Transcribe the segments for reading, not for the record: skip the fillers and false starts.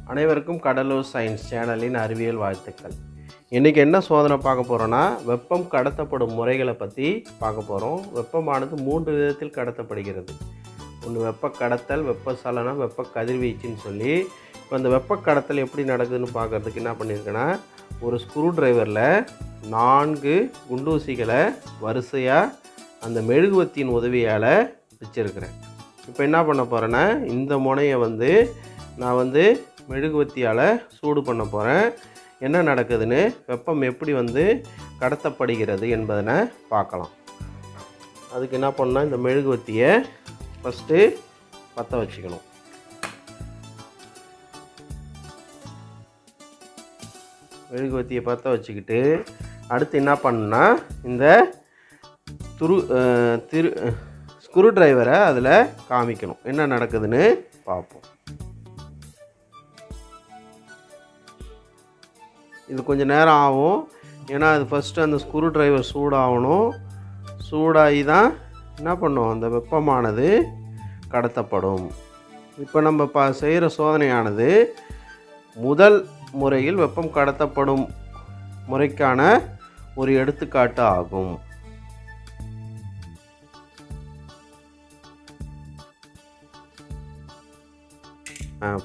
அனைவருக்கும் கடலூர் சயின்ஸ் சேனலின் அறிவியல் வாழ்த்துக்கள். இன்றைக்கி என்ன சோதனை பார்க்க போகிறோன்னா, வெப்பம் கடத்தப்படும் முறைகளை பற்றி பார்க்க போகிறோம். வெப்பமானது 3 விதத்தில் கடத்தப்படுகிறது. ஒன்று வெப்ப கடத்தல், வெப்ப சலனம், வெப்ப கதிர்வீச்சுன்னு சொல்லி. இப்போ அந்த வெப்ப கடத்தல் எப்படி நடக்குதுன்னு பார்க்குறதுக்கு என்ன பண்ணியிருக்கேன்னா, ஒரு ஸ்க்ரூ டிரைவரில் 4 குண்டூசிகளை வரிசையாக அந்த மெழுகுவத்தியின் உதவியால் வச்சுருக்கிறேன். இப்போ என்ன பண்ண போகிறேன்னா, இந்த முனையை நான் மெழுகுவத்தியால் சூடு பண்ண போகிறேன். என்ன நடக்குதுன்னு, வெப்பம் எப்படி கடத்தப்படுகிறது என்பதனை பார்க்கலாம். அதுக்கு என்ன பண்ணால், இந்த மெழுகுவத்தியை ஃபஸ்ட்டு பற்ற வச்சுக்கணும். மெழுகுவத்தியை பற்ற வச்சுக்கிட்டு அடுத்து என்ன பண்ணுன்னா, இந்த ஸ்க்ரூ டிரைவரை அதில் காமிக்கணும். என்ன நடக்குதுன்னு பார்ப்போம். இது கொஞ்சம் நேரம் ஆகும். ஏன்னா அது ஃபஸ்ட்டு அந்த ஸ்க்ரூ டிரைவர் சூடாகணும். சூடாகி தான் என்ன பண்ணும், அந்த வெப்பமானது கடத்தப்படும். இப்போ நம்ம செய்கிற சோதனையானது முதல் முறையில் வெப்பம் கடத்தப்படும் முறைக்கான ஒரு எடுத்துக்காட்டு ஆகும்.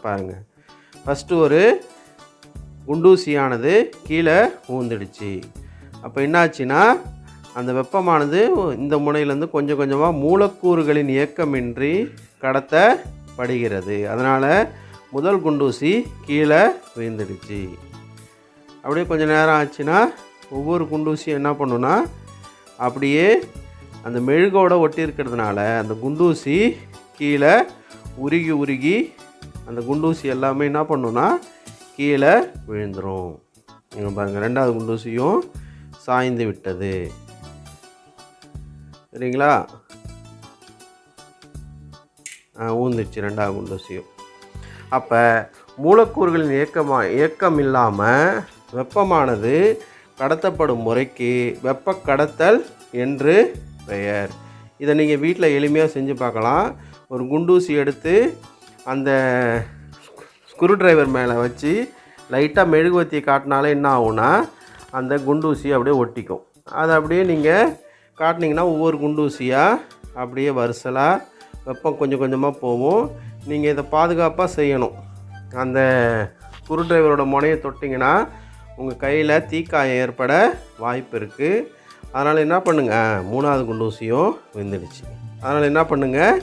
பாருங்கள், ஃபஸ்ட்டு ஒரு குண்டூசியானது கீழே ஊந்துடுச்சு. அப்போ என்னாச்சுன்னா, அந்த வெப்பமானது இந்த முனையிலேருந்து கொஞ்சம் கொஞ்சமாக மூலக்கூறுகளின் இயக்கமின்றி கடத்தப்படுகிறது. அதனால் முதல் குண்டூசி கீழே விழுந்துடுச்சு. அப்படியே கொஞ்சம் நேரம் ஆச்சுன்னா, ஒவ்வொரு குண்டூசியும் என்ன பண்ணுன்னா, அப்படியே அந்த மெழுகோட ஒட்டி இருக்கிறதுனால அந்த குண்டூசி கீழே உருகி அந்த குண்டூசி எல்லாமே என்ன பண்ணுன்னா கீழே விழுந்துடும். இங்கே பாருங்கள், 2வது குண்டூசியும் சாய்ந்து விட்டது. சரிங்களா? ஊந்துச்சு 2வது குண்டூசியும். அப்போ மூலக்கூறுகளின் இயக்கம் இல்லாமல் வெப்பமானது கடத்தப்படும் முறைக்கு வெப்ப கடத்தல் என்று பெயர். இதை நீங்கள் வீட்டில் எளிமையாக செஞ்சு பார்க்கலாம். ஒரு குண்டூசி எடுத்து அந்த ஸ்க்ரூ டிரைவர் மேலே வச்சு லைட்டாக மெழுகுவத்தியை காட்டினாலே என்ன ஆகும்னா, அந்த குண்டூசி அப்படியே ஒட்டிக்கும். அதை அப்படியே நீங்கள் காட்டினீங்கன்னா ஒவ்வொரு குண்டூசியாக அப்படியே வரிசலாக வெப்பம் கொஞ்சம் கொஞ்சமாக போகும். நீங்கள் இதை பாதுகாப்பாக செய்யணும். அந்த ஸ்க்ரூ டிரைவரோட முனையை தொட்டிங்கன்னா உங்கள் கையில் தீக்காயம் ஏற்பட வாய்ப்பு இருக்குது. அதனால் என்ன பண்ணுங்கள், 3வது குண்டூசியும் விழுந்துடுச்சு. அதனால் என்ன பண்ணுங்கள்,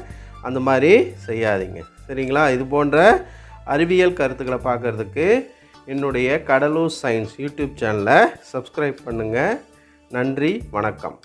அந்த மாதிரி செய்யாதீங்க. சரிங்களா? இது போன்ற அறிவியல் கருத்துக்களை பார்க்குறதுக்கு என்னுடைய கடலூர் சயின்ஸ் யூடியூப் சேனலை சப்ஸ்கிரைப் பண்ணுங்கள். நன்றி, வணக்கம்.